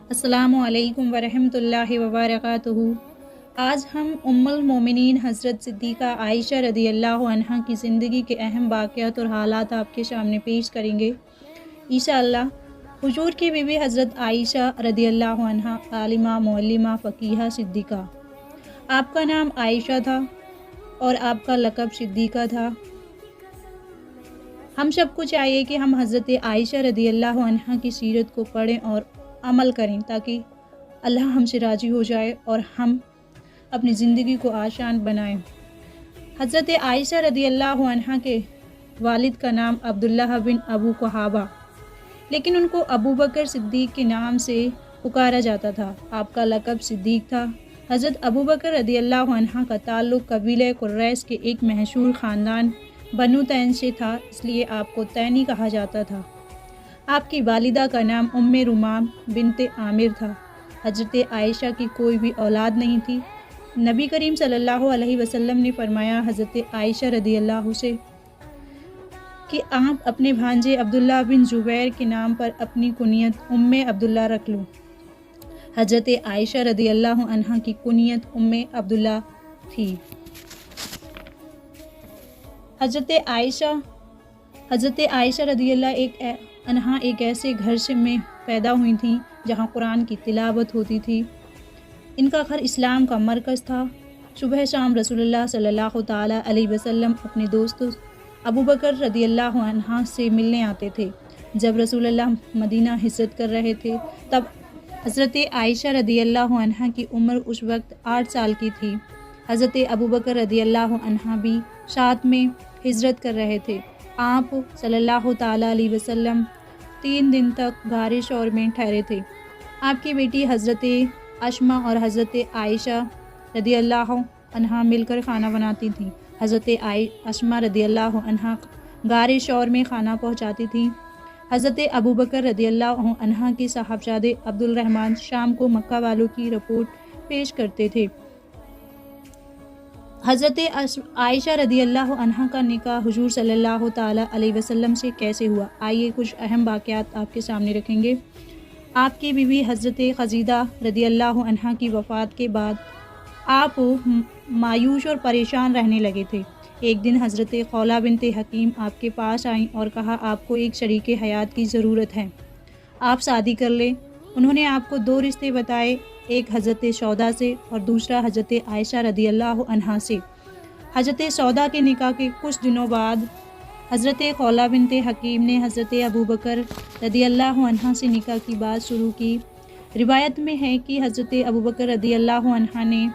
अस्सलामु अलैकुम वरहमतुल्लाहि वबरकातुहू। आज हम उम्मुल मोमिनीन हज़रत सिद्दीक़ा आयशा रदियल्लाहु अन्हा की ज़िंदगी के अहम वाक़यात और हालात आपके सामने पेश करेंगे इंशाअल्लाह। हुजूर की बीवी हज़रत आयशा रदियल्लाहु अन्हा आलिमा, मुअल्लिमा, फ़क़ीहा, सिद्दीक़ा। आपका नाम आयशा था और आपका लक़ब सिद्दीक़ा था। हम सबको चाहिए कि हम हज़रत आयशा रदियल्लाहु अन्हा की सीरत को पढ़ें और अमल करें ताकि अल्लाह हमसे राज़ी हो जाए और हम अपनी ज़िंदगी को आसान बनाएं। हज़रत आयशा रदियल्लाहु अन्हा के वालिद का नाम अब्दुल्लाह बिन अबू कुहाफा, लेकिन उनको अबू बकर सिद्दीक़ के नाम से पुकारा जाता था। आपका लक़ब सिद्दीक़ था। हज़रत अबू बकर रदियल्लाहु अन्हा का ताल्लुक़ कबीले कुरैश के एक मशहूर ख़ानदान बनु तैन से था, इसलिए आपको तैनी कहा जाता था। आपकी वालिदा का नाम उम्मे रुमाम बिनते आमिर था। हज़रत आयशा की कोई भी औलाद नहीं थी। नबी करीम सल्लल्लाहु अलैहि वसल्लम ने फरमाया हज़रत आयशा रदियल्लाहु से कि आप अपने भांजे अब्दुल्ला बिन ज़ुबैर के नाम पर अपनी कुनियत उम्मे अब्दुल्ला रख लो। हज़रत आयशा रदियल्लाहु अन्हा की कुनियत उम्मे अब्दुल्ला थी। हज़रत आयशा रदियल्लाहु अन्हा एक ऐसे घर से में पैदा हुई थी जहाँ कुरान की तिलावत होती थी। इनका घर इस्लाम का मरकज़ था। सुबह शाम रसूलुल्लाह सल्लल्लाहु ताला अलैहि वसल्लम अपने दोस्तों अबू बकर रदियल्लाहु अन्हा से मिलने आते थे। जब रसूलुल्लाह मदीना हिजरत कर रहे थे तब हज़रत आयशा रदियल्लाहु अन्हा की उम्र उस वक्त 8 साल की थी। हज़रत अबू बकर रदियल्लाहु अन्हा भी साथ में हिजरत कर रहे थे। आप सल्लल्लाहु ताला अलैहि वसल्लम 3 दिन तक गारे शौर में ठहरे थे। आपकी बेटी हज़रत अस्मा और हज़रत आयशा रदियल्लाहु अन्हा मिलकर खाना बनाती थीं। हज़रत अस्मा रदियल्लाहु अन्हा गारे शौर में खाना पहुंचाती थीं। हज़रत अबू बकर रदियल्लाहु अन्हा के साहबजादे अब्दुल रहमान शाम को मक्का वालों की रिपोर्ट पेश करते थे। हज़रत आयशा रदियल्लाहु अन्हा का निकाह हुजूर सल्लल्लाहु ताला अलैहि वसल्लम से कैसे हुआ, आइए कुछ अहम वाक़यात आपके सामने रखेंगे। आपकी बीवी हज़रत खदीजा रदियल्लाहु अन्हा की वफ़ात के बाद आप मायूस और परेशान रहने लगे थे। एक दिन हज़रत खौला बिनते हकीम आपके पास आईं और कहा आपको एक शरीके हयात की ज़रूरत है, आप शादी कर लें। उन्होंने आपको 2 रिश्ते बताए, एक हज़रत सौदा से और दूसरा हज़रत आयशा रदियल्लाहु अन्हा से। हज़रत सौदा के निकाह के कुछ दिनों बाद हज़रत खौला बिनते हकीम ने हज़रत अबू बकर रदियल्लाहु अन्हा से निकाह की बात शुरू की। रिवायत में है कि हज़रत अबू बकर रदियल्लाहु अन्हा ने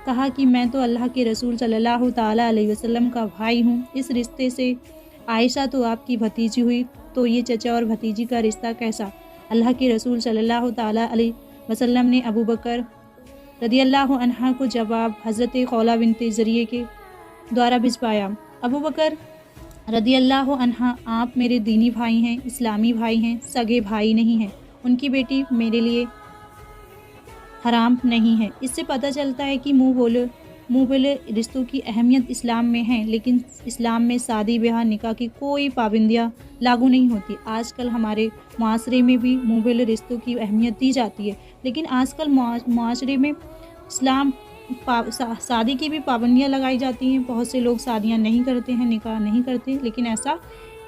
कहा कि मैं तो अल्लाह के रसूल सल्लल्लाहु ताला अलैहि वसल्लम का भाई हूँ, इस रिश्ते से आयशा तो आपकी भतीजी हुई, तो ये चचा और भतीजी का रिश्ता कैसा? अल्लाह के रसूल सल्लल्लाहु ताला अलैहि वसल्लम ने अबू बकर रदियल्लाहु अन्हा को जवाब हज़रत खौला बिनते ज़रिए के द्वारा भिजवाया। अबू बकर रदियल्लाहु अन्हा, आप मेरे दीनी भाई हैं, इस्लामी भाई हैं, सगे भाई नहीं हैं। उनकी बेटी मेरे लिए हराम नहीं है। इससे पता चलता है कि मुँह बोले रिश्तों की अहमियत इस्लाम में है, लेकिन इस्लाम में शादी ब्याह निकाह की कोई पाबंदियाँ लागू नहीं होती। आजकल हमारे माशरे में भी मुँह बोले रिश्तों की अहमियत दी जाती है, लेकिन आजकल माशरे में शादी की भी पाबंदियाँ लगाई जाती हैं। बहुत से लोग शादियाँ नहीं करते हैं, निकाह नहीं करते, लेकिन ऐसा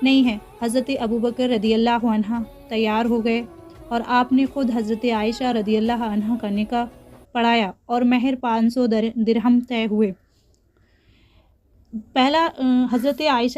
नहीं है। हज़रत अबू बकर रदियल्लाहु अन्हा तैयार हो गए और आपने ख़ुद हज़रत आयशा रदियल्लाहु अन्हा का निकाह पढ़ाया और महर 500 दिरहम तय हुए। पहला हज़रत आयशा